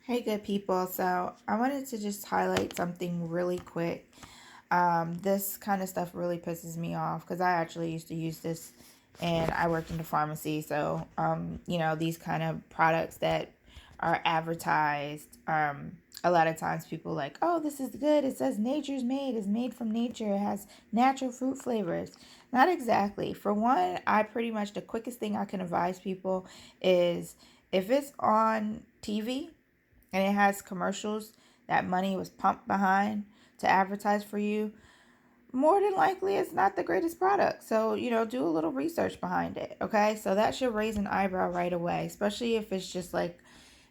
Hey, good people. So, I wanted to just highlight something really quick. This kind of stuff really pisses me off because I actually used to use this and I worked in the pharmacy. So, these kind of products that are advertised, a lot of times people like, oh, this is good. It says nature's made, it's made from nature, it has natural fruit flavors. Not exactly. For one, the quickest thing I can advise people is if it's on TV and it has commercials that money was pumped behind to advertise for you, more than likely it's not the greatest product. So, do a little research behind it. Okay. So that should raise an eyebrow right away, especially if it's just like,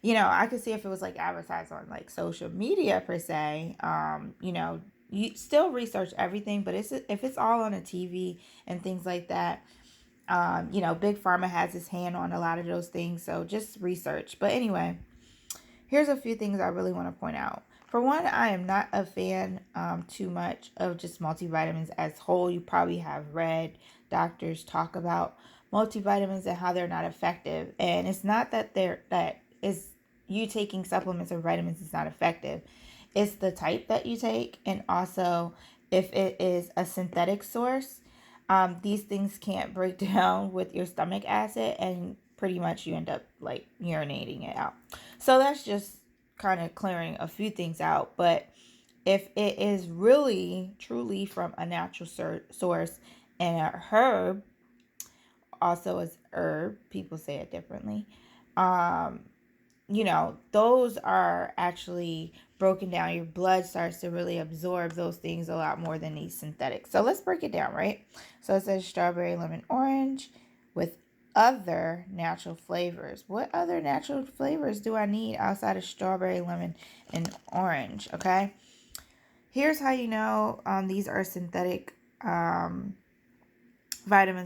I could see if it was like advertised on like social media per se. You still research everything, but if it's all on a TV and things like that, Big Pharma has his hand on a lot of those things. So just research. But anyway, here's a few things I really want to point out. For one, I am not a fan too much of just multivitamins as whole. You probably have read doctors talk about multivitamins and how they're not effective. And it's not that that is you taking supplements or vitamins is not effective. It's the type that you take, and also if it is a synthetic source. These things can't break down with your stomach acid, and pretty much you end up like urinating it out. So that's just kind of clearing a few things out. But if it is really truly from a natural source and a herb, also as herb, people say it differently. Um, those are actually broken down. Your blood starts to really absorb those things a lot more than these synthetics. So let's break it down, right? So it says strawberry, lemon, orange with other natural flavors. What other natural flavors do I need outside of strawberry, lemon, and orange? Okay. Here's how you know these are synthetic vitamins.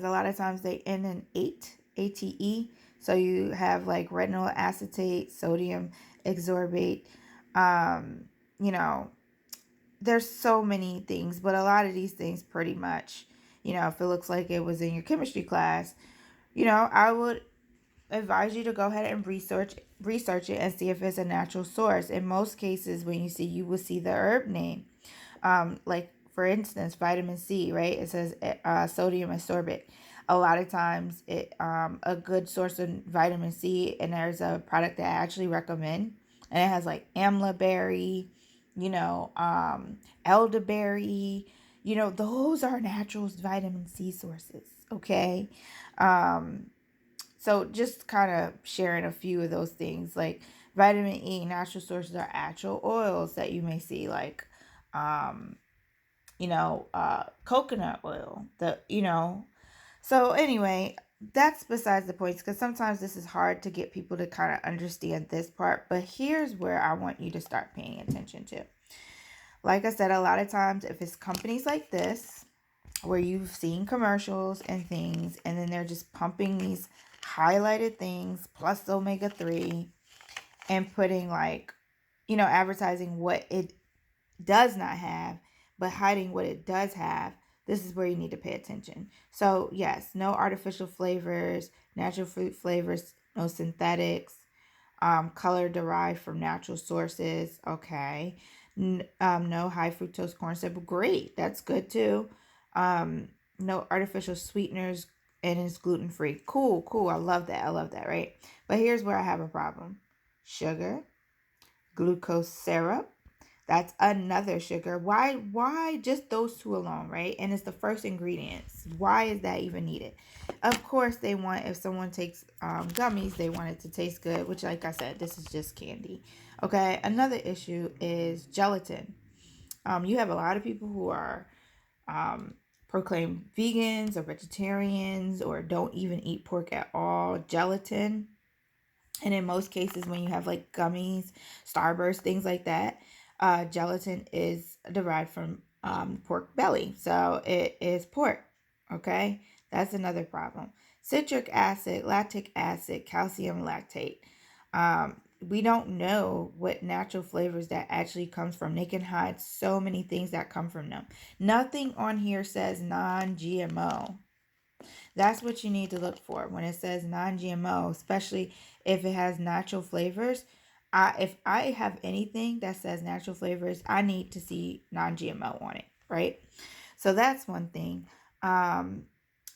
A lot of times they end in ATE. So you have like retinol acetate, sodium exorbate. Um, you know, there's so many things, but a lot of these things pretty much, if it looks like it was in your chemistry class, I would advise you to go ahead and research it and see if it's a natural source. In most cases, when you will see the herb name. Like for instance, vitamin C, right? It says sodium ascorbate. A lot of times, a good source of vitamin C, and there's a product that I actually recommend, and it has like amla berry, elderberry. Those are natural vitamin C sources. Okay. Um, so just kind of sharing a few of those things, like vitamin E, natural sources are actual oils that you may see, like um, coconut oil. So anyway, that's besides the point because sometimes this is hard to get people to kind of understand this part. But here's where I want you to start paying attention to. Like I said, a lot of times if it's companies like this where you've seen commercials and things, and then they're just pumping these highlighted things plus omega-3 and putting like, advertising what it does not have, but hiding what it does have, this is where you need to pay attention. So, yes, no artificial flavors, natural fruit flavors, no synthetics, color derived from natural sources. Okay. No high fructose corn syrup. Great. That's good too. No artificial sweeteners, and it's gluten free. Cool, cool. I love that. I love that, right? But here's where I have a problem: sugar, glucose syrup. That's another sugar. Why just those two alone, right? And it's the first ingredients. Why is that even needed? Of course, they want, if someone takes gummies, they want it to taste good, which, like I said, this is just candy. Okay, another issue is gelatin. You have a lot of people who are proclaimed vegans or vegetarians or don't even eat pork at all. Gelatin, and in most cases, when you have like gummies, Starburst, things like that, gelatin is derived from pork belly. So it is pork. Okay. That's another problem. Citric acid, lactic acid, calcium lactate. We don't know what natural flavors that actually comes from. They can hide so many things that come from them. Nothing on here says non-GMO. That's what you need to look for when it says non-GMO, especially if it has natural flavors. If I have anything that says natural flavors, I need to see non-GMO on it, right? So that's one thing. Um,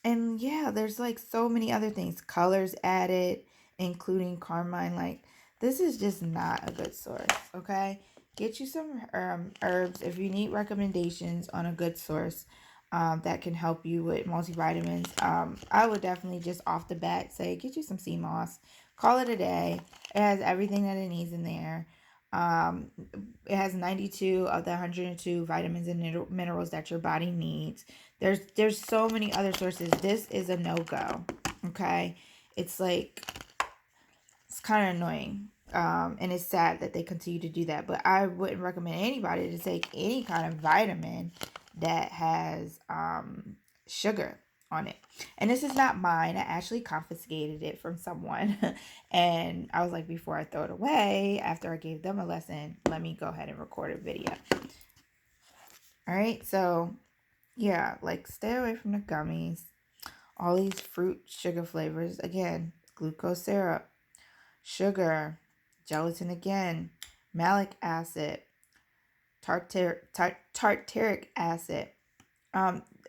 and yeah, there's like so many other things, colors added, including carmine. Like, this is just not a good source, okay? Get you some herbs if you need recommendations on a good source that can help you with multivitamins. I would definitely just off the bat say get you some sea moss, call it a day. It has everything that it needs in there. Um, it has 92 of the 102 vitamins and minerals that your body needs. There's so many other sources. This is a no-go. Okay? It's like it's kind of annoying. And it's sad that they continue to do that. But I wouldn't recommend anybody to take any kind of vitamin that has sugar on it. And this is not mine. I actually confiscated it from someone. And I was like, before I throw it away, after I gave them a lesson, let me go ahead and record a video. All right. So, yeah, like stay away from the gummies. All these fruit sugar flavors. Again, glucose syrup, sugar, gelatin again, malic acid, tartaric acid.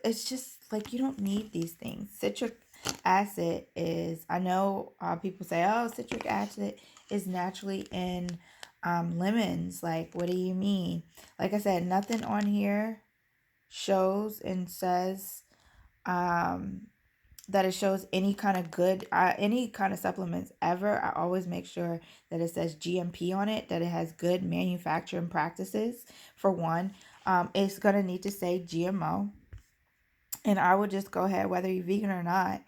It's just like you don't need these things. Citric acid is, I know people say, oh, citric acid is naturally in lemons. Like, what do you mean? Like I said, nothing on here shows and says that it shows any kind of good, any kind of supplements ever. I always make sure that it says GMP on it, that it has good manufacturing practices, for one. It's going to need to say GMO. And I would just go ahead, whether you're vegan or not,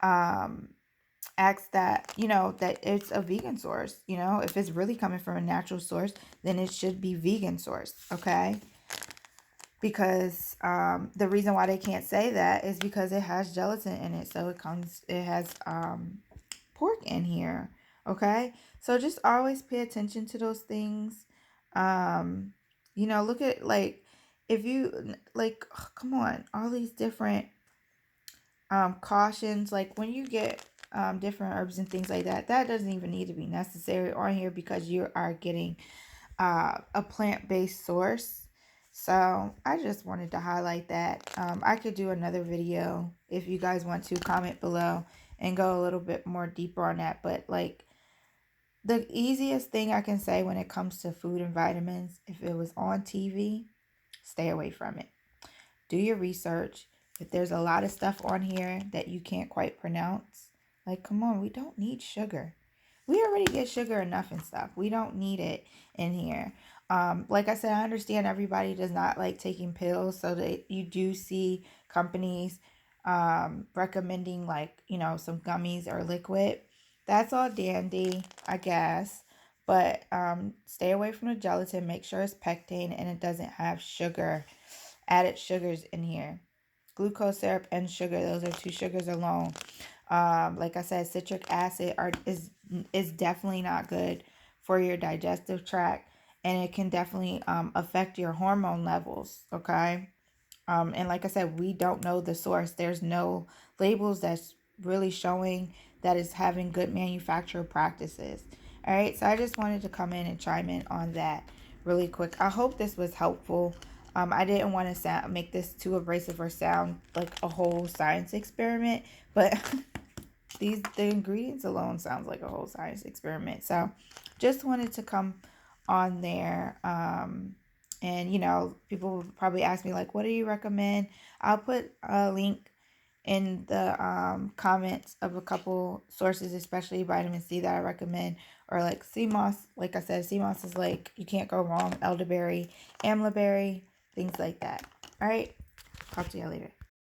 um, ask that, that it's a vegan source. If it's really coming from a natural source, then it should be vegan source, okay? Because the reason why they can't say that is because it has gelatin in it. So it has pork in here, okay? So just always pay attention to those things. Look at, like, if you, like, oh, come on, all these different cautions. Like, when you get different herbs and things like that, that doesn't even need to be necessary on here because you are getting a plant-based source. So I just wanted to highlight that. I could do another video if you guys want to. Comment below and go a little bit more deeper on that. But like, the easiest thing I can say when it comes to food and vitamins, if it was on TV, stay away from it. Do your research. If there's a lot of stuff on here that you can't quite pronounce, like, come on, we don't need sugar. We already get sugar enough and stuff. We don't need it in here. Like I said, I understand everybody does not like taking pills, so that you do see companies recommending, like, some gummies or liquid. That's all dandy, I guess. But stay away from the gelatin. Make sure it's pectin and it doesn't have added sugars in here. Glucose syrup and sugar, those are two sugars alone. Like I said, citric acid is definitely not good for your digestive tract, and it can definitely affect your hormone levels, okay? And like I said, we don't know the source. There's no labels that's really showing that it's having good manufacturer practices. All right, so I just wanted to come in and chime in on that really quick. I hope this was helpful. I didn't want to make this too abrasive or sound like a whole science experiment, but the ingredients alone sounds like a whole science experiment. So just wanted to come on there. And people would probably ask me, like, what do you recommend? I'll put a link in the comments of a couple sources, especially vitamin C, that I recommend, or like sea moss. Like I said, sea moss is like, you can't go wrong. Elderberry, amlaberry, things like that. All right, talk to you later.